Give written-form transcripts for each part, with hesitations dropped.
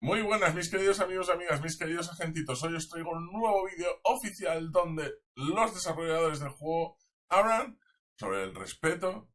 Muy buenas, mis queridos amigos y amigas, mis queridos agentitos. Hoy os traigo un nuevo vídeo oficial donde los desarrolladores del juego hablan sobre el respeto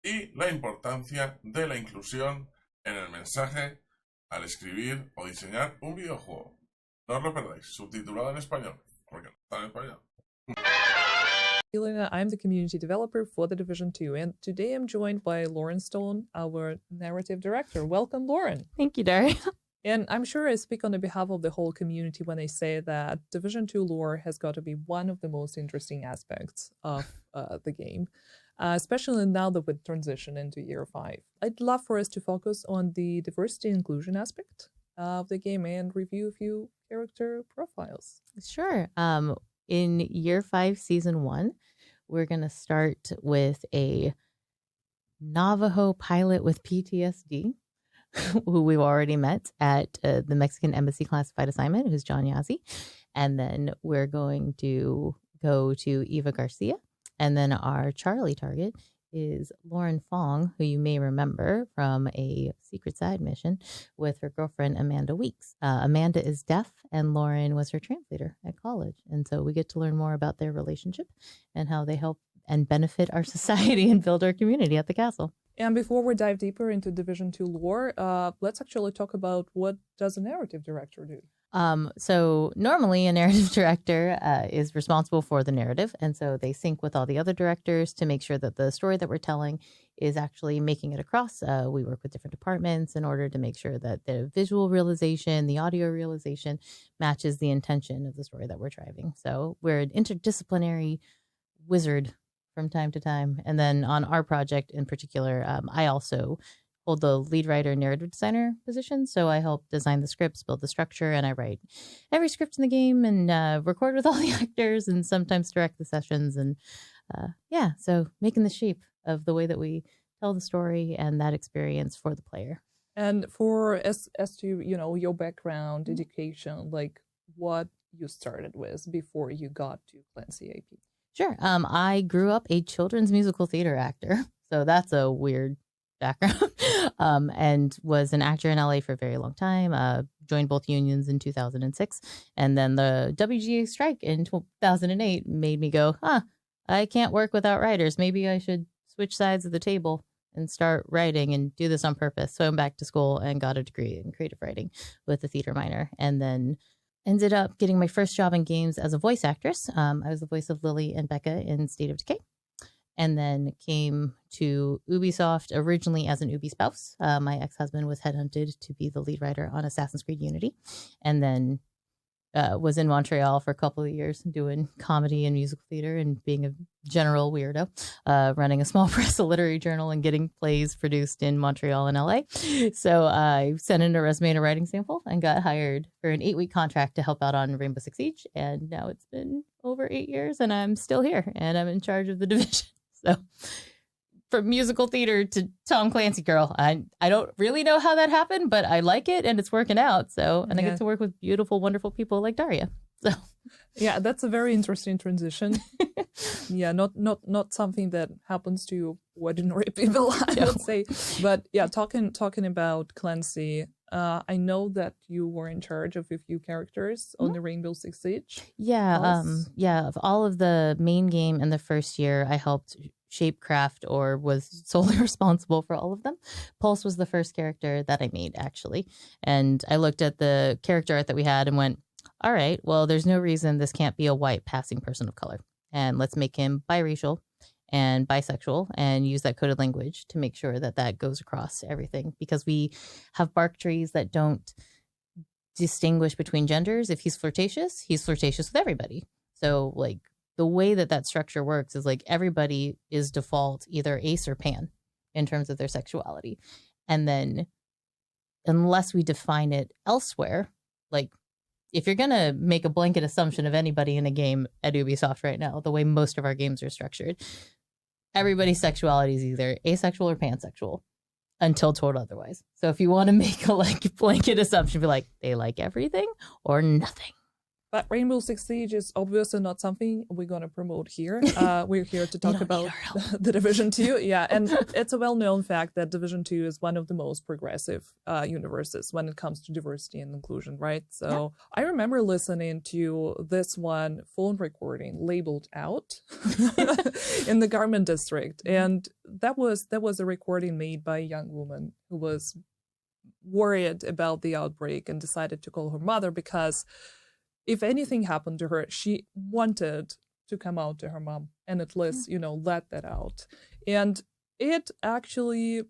y la importancia de la inclusión en el mensaje al escribir o diseñar un videojuego. No os lo perdáis, subtitulado en español, porque no está en español. I'm the community developer for The Division 2, and today I'm joined by Lauren Stone, our narrative director. Welcome, Lauren. Thank you, Daria. And I'm sure I speak on the behalf of the whole community when I say that Division 2 lore has got to be one of the most interesting aspects of the game, especially now that we transition into year 5. I'd love for us to focus on the diversity and inclusion aspect of the game and review a few character profiles. Sure. In year 5, season 1, we're going to start with a Navajo pilot with PTSD. Who we've already met at the Mexican Embassy classified assignment, who's John Yazzie. And then we're going to go to Eva Garcia. And then our Charlie target is Lauren Fong, who you may remember from a secret side mission with her girlfriend, Amanda Weeks. Amanda is deaf, and Lauren was her translator at college. And so we get to learn more about their relationship and how they help and benefit our society and build our community at the castle. And before we dive deeper into Division 2 lore, let's actually talk about what does a narrative director do? So normally a narrative director is responsible for the narrative. And so they sync with all the other directors to make sure that the story that we're telling is actually making it across. We work with different departments in order to make sure that the visual realization, the audio realization matches the intention of the story that we're driving. So we're an interdisciplinary wizard from time to time. And then on our project in particular, I also hold the lead writer and narrative designer position. So I help design the scripts, build the structure, and I write every script in the game and record with all the actors and sometimes direct the sessions. And so making the shape of the way that we tell the story and that experience for the player. And for as to, your background, education, like what you started with before you got to Clancy AP. Sure. I grew up a children's musical theater actor, so that's a weird background, and was an actor in LA for a very long time, joined both unions in 2006, and then the WGA strike in 2008 made me go, I can't work without writers. Maybe I should switch sides of the table and start writing and do this on purpose. So I went back to school and got a degree in creative writing with a theater minor, and then ended up getting my first job in games as a voice actress. I was the voice of Lily and Becca in State of Decay. And then came to Ubisoft originally as an Ubi spouse. My ex-husband was headhunted to be the lead writer on Assassin's Creed Unity. And then was in Montreal for a couple of years doing comedy and musical theater and being a general weirdo, running a small press, a literary journal, and getting plays produced in Montreal and LA. So I sent in a resume and a writing sample and got hired for an 8-week contract to help out on Rainbow Six Siege. And now it's been over 8 years and I'm still here and I'm in charge of the division. So from musical theater to Tom Clancy girl, I don't really know how that happened, but I like it and it's working out. So, and I get to work with beautiful, wonderful people like Daria. So, yeah, that's a very interesting transition. Yeah, not something that happens to ordinary people, I would say. But yeah, talking about Clancy, I know that you were in charge of a few characters on the Rainbow Six Siege. Yeah, of all of the main game in the first year, I helped shapecraft or was solely responsible for all of them. Pulse was the first character that I made, actually. And I looked at the character art that we had and went, all right, well, there's no reason this can't be a white passing person of color. And let's make him biracial and bisexual and use that coded language to make sure that that goes across everything. Because we have bark trees that don't distinguish between genders. If he's flirtatious with everybody. So, like, the way that structure works is like everybody is default either ace or pan in terms of their sexuality. And then unless we define it elsewhere, like if you're going to make a blanket assumption of anybody in a game at Ubisoft right now, the way most of our games are structured, everybody's sexuality is either asexual or pansexual until told otherwise. So if you want to make a blanket assumption, be like, they like everything or nothing. But Rainbow Six Siege is obviously not something we're going to promote here. We're here to talk about the Division 2. Yeah, and it's a well-known fact that Division 2 is one of the most progressive universes when it comes to diversity and inclusion, right? So I remember listening to this one phone recording labeled out in the Garment District. And that was a recording made by a young woman who was worried about the outbreak and decided to call her mother because if anything happened to her, she wanted to come out to her mom and at least, let that out. And it actually,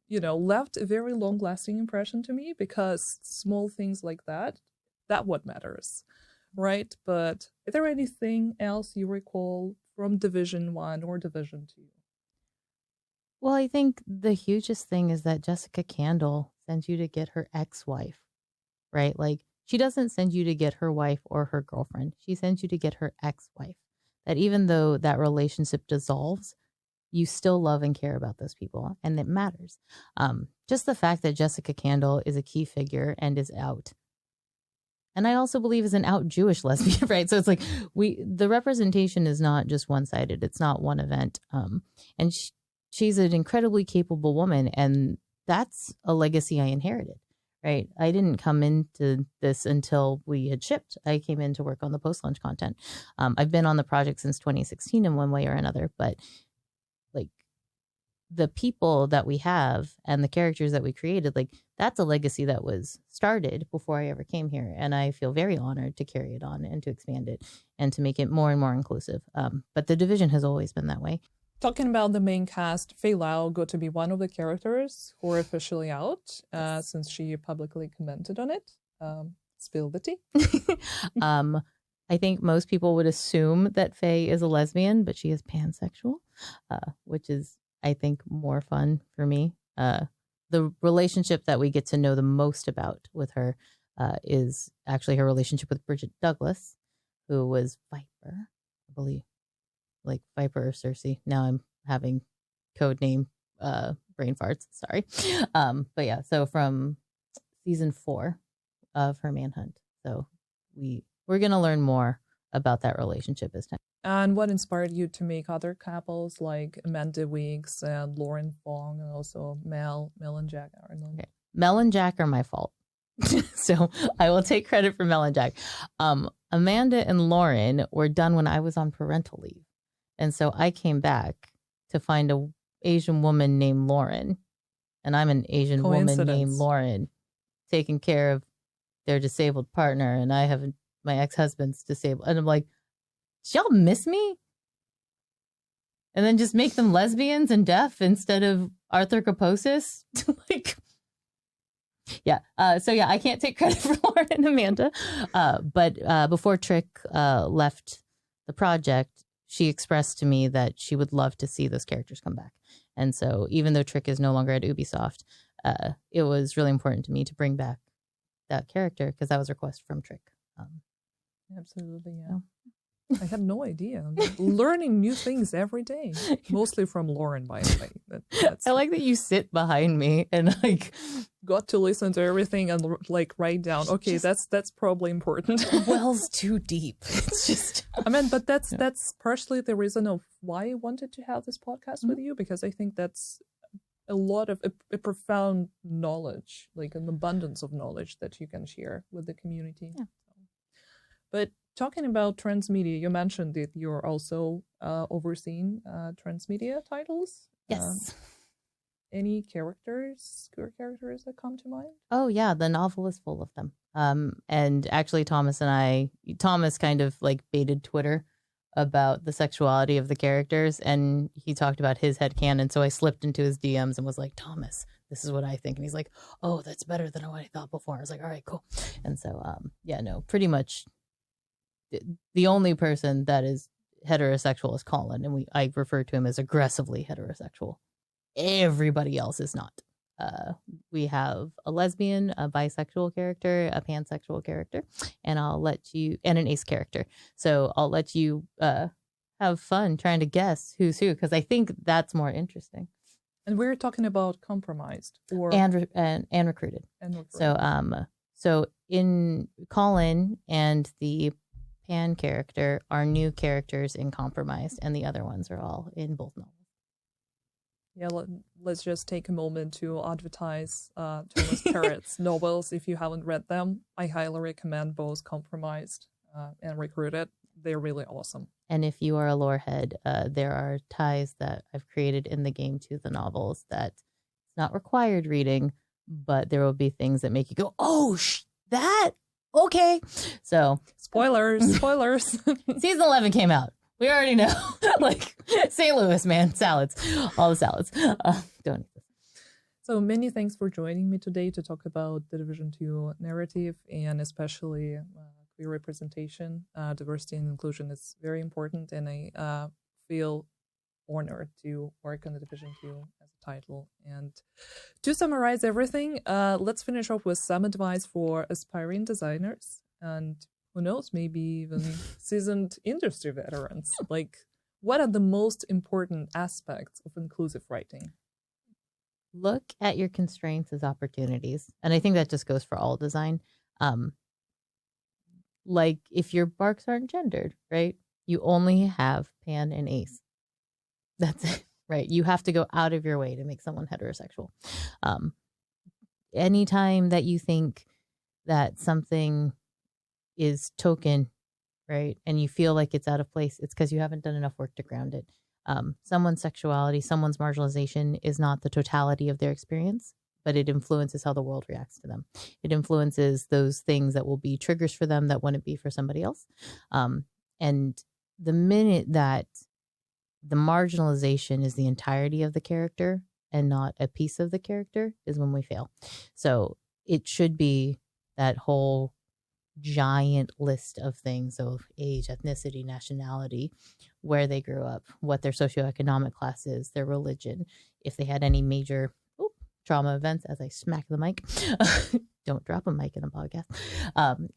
left a very long-lasting impression to me because small things like that what matters, right? But is there anything else you recall from Division 1 or Division 2? Well, I think the hugest thing is that Jessica Candle sends you to get her ex-wife, right? Like, she doesn't send you to get her wife or her girlfriend. She sends you to get her ex-wife. That even though that relationship dissolves, you still love and care about those people, and it matters. Just the fact that Jessica Candle is a key figure and is out. And I also believe is an out Jewish lesbian, right? So it's like the representation is not just one-sided. It's not one event. And she's an incredibly capable woman, and that's a legacy I inherited. Right. I didn't come into this until we had shipped. I came in to work on the post-launch content. I've been on the project since 2016 in one way or another, but like the people that we have and the characters that we created, like that's a legacy that was started before I ever came here. And I feel very honored to carry it on and to expand it and to make it more and more inclusive. But the Division has always been that way. Talking about the main cast, Faye Lau got to be one of the characters who are officially out since she publicly commented on it. Spill the tea. I think most people would assume that Faye is a lesbian, but she is pansexual, which is, I think, more fun for me. The relationship that we get to know the most about with her is actually her relationship with Bridget Douglas, who was Viper, I believe. Like Viper or Cersei. Now I'm having code name brain farts. Sorry. But yeah, so from season 4 of her Manhunt. So we're gonna learn more about that relationship as time. And what inspired you to make other couples like Amanda Weeks and Lauren Fong and also Mel and Jack Arnold? Okay. Mel and Jack are my fault. So I will take credit for Mel and Jack. Amanda and Lauren were done when I was on parental leave. And so I came back to find a Asian woman named Lauren, and I'm an Asian woman named Lauren taking care of their disabled partner, and I have my ex-husband's disabled. And I'm like, did y'all miss me? And then just make them lesbians and deaf instead of arthrogryposis? Like, yeah. So yeah, I can't take credit for Lauren and Amanda. But before Trick left the project, she expressed to me that she would love to see those characters come back. And so even though Trick is no longer at Ubisoft, it was really important to me to bring back that character because that was a request from Trick. Absolutely, yeah. I had no idea. I'm learning new things every day, mostly from Lauren, by the way. I like that you sit behind me and like got to listen to everything and like write down. Okay, that's probably important. Well's too deep. It's just. I mean, but that's partially the reason of why I wanted to have this podcast with you, because I think that's a lot of a profound knowledge, like an abundance of knowledge that you can share with the community. Yeah. But talking about transmedia, you mentioned that you're also overseeing transmedia titles. Yes. Any queer characters that come to mind? Oh, yeah. The novel is full of them. And actually, Thomas kind of like baited Twitter about the sexuality of the characters. And he talked about his headcanon. So I slipped into his DMs and was like, Thomas, this is what I think. And he's like, oh, that's better than what I thought before. I was like, all right, cool. And so, yeah, no, pretty much the only person that is heterosexual is Colin. And I refer to him as aggressively heterosexual. Everybody else is not. We have a lesbian, a bisexual character, a pansexual character, and and an ace character. So I'll let you have fun trying to guess who's who, because I think that's more interesting. And we're talking about compromised and recruited. And recruited. So So in Colin and the Pan character are new characters in Compromised, and the other ones are all in both novels. Yeah, let's just take a moment to advertise Thomas Perrett's novels. If you haven't read them, I highly recommend both Compromised and Recruited. They're really awesome. And if you are a lore head, there are ties that I've created in the game to the novels that it's not required reading, but there will be things that make you go, oh, that? Okay. So spoilers. Season 11 came out. We already know. Like St. Louis, man, salads, all the salads. Don't eat this. So many thanks for joining me today to talk about the Division 2 narrative, and especially queer representation. Diversity and inclusion is very important, and I feel honored to work on the Division 2 as a title. And to summarize everything, let's finish off with some advice for aspiring designers, and who knows, maybe even seasoned industry veterans. Like, what are the most important aspects of inclusive writing? Look at your constraints as opportunities. And I think that just goes for all design. Like if your barks aren't gendered, right? You only have Pan and Ace. That's it, right? You have to go out of your way to make someone heterosexual. Anytime that you think that something is token, right, and you feel like it's out of place, it's because you haven't done enough work to ground it. Someone's sexuality, someone's marginalization is not the totality of their experience, but it influences how the world reacts to them. It influences those things that will be triggers for them that wouldn't be for somebody else. And the minute that the marginalization is the entirety of the character and not a piece of the character is when we fail. So it should be that whole giant list of things, of age, ethnicity, nationality, where they grew up, what their socioeconomic class is, their religion, if they had any major trauma events, as I smack the mic. Don't drop a mic in a podcast.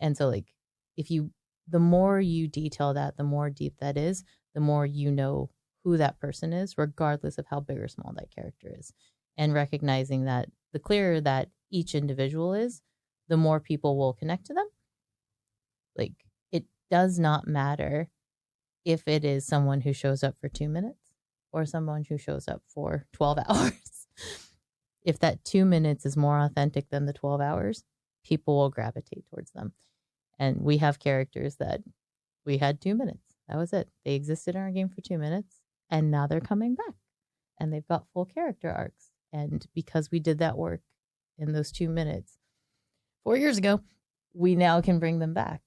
And so like the more you detail that, the more deep that is, the more you know who that person is, regardless of how big or small that character is. And recognizing that the clearer that each individual is, the more people will connect to them. Like, it does not matter if it is someone who shows up for 2 minutes or someone who shows up for 12 hours. If that 2 minutes is more authentic than the 12 hours, people will gravitate towards them. And we have characters that we had 2 minutes. That was it. They existed in our game for 2 minutes, and now they're coming back. And they've got full character arcs. And because we did that work in those 2 minutes 4 years ago, we now can bring them back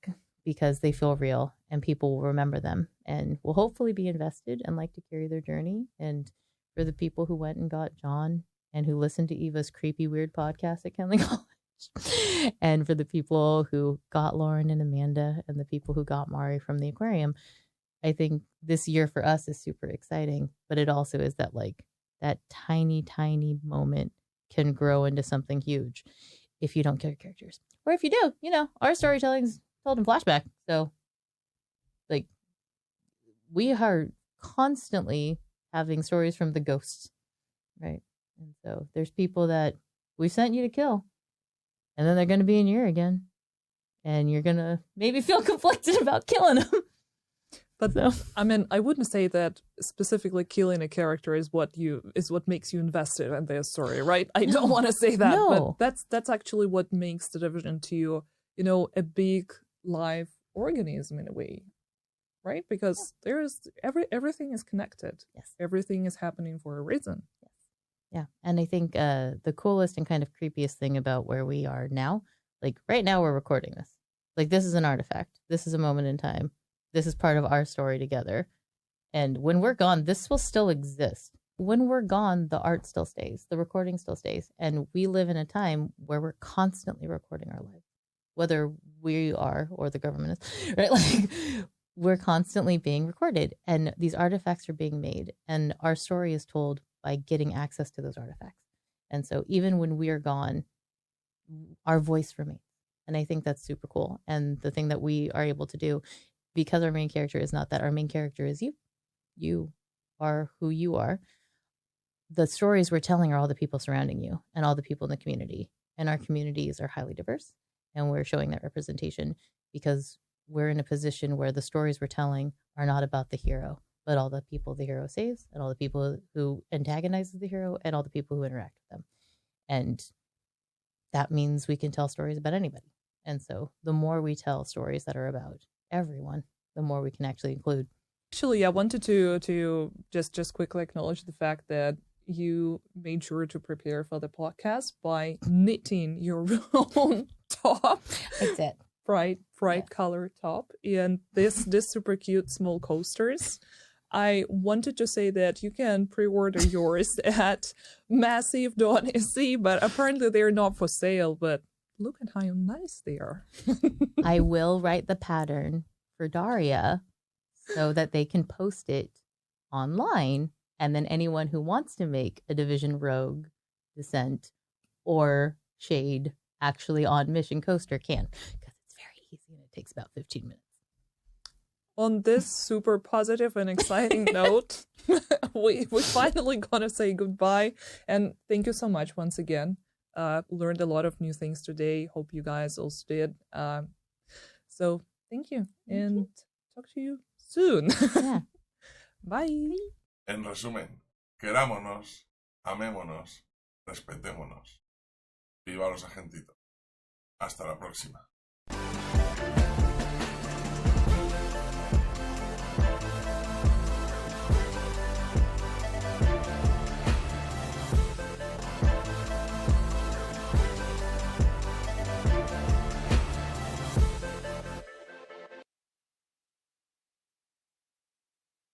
because they feel real and people will remember them and will hopefully be invested and like to carry their journey. And for the people who went and got John and who listened to Eva's creepy, weird podcast at Kenley College, and for the people who got Lauren and Amanda and the people who got Mari from the aquarium, I think this year for us is super exciting, but it also is that like that tiny, tiny moment can grow into something huge if you don't kill your characters. Or if you do, our storytelling is told in flashback. So, like, we are constantly having stories from the ghosts, right? And so there's people that we sent you to kill, and then they're going to be in your again, and you're going to maybe feel conflicted about killing them. But so, I mean, I wouldn't say that specifically killing a character is what makes you invested in their story, right? I don't want to say that, but that's actually what makes the Division 2, a big live organism in a way, right? Because there's everything is connected. Yes, everything is happening for a reason. Yes, yeah, and I think the coolest and kind of creepiest thing about where we are now, like right now, we're recording this. Like this is an artifact. This is a moment in time. This is part of our story together. And when we're gone, this will still exist. When we're gone, the art still stays. The recording still stays. And we live in a time where we're constantly recording our lives, whether we are or the government is, right? Like we're constantly being recorded and these artifacts are being made. And our story is told by getting access to those artifacts. And so even when we are gone, our voice remains. And I think that's super cool. And the thing that we are able to do, because our main character is not that, our main character is you. You are who you are. The stories we're telling are all the people surrounding you and all the people in the community. And our communities are highly diverse. and we're showing that representation because we're in a position where the stories we're telling are not about the hero, but all the people the hero saves and all the people who antagonize the hero and all the people who interact with them. And that means we can tell stories about anybody. And so the more we tell stories that are about everyone, the more we can actually include. Actually, I wanted to just quickly acknowledge the fact that you made sure to prepare for the podcast by knitting your own top. I did. Bright color top, and this super cute small coasters. I wanted to say that you can pre-order yours at massive.se, but apparently they're not for sale. But look at how nice they are. I will write the pattern for Daria so that they can post it online, and then anyone who wants to make a Division Rogue Descent or Shade actually on Mission Coaster can, because it's very easy and it takes about 15 minutes. On this super positive and exciting note, we finally gonna say goodbye, and thank you so much once again. Learned a lot of new things today. Hope you guys also did. So thank you, and talk to you soon. Yeah. Bye. En resumen, querámonos, amémonos, respetémonos. Viva los agentitos. Hasta la próxima.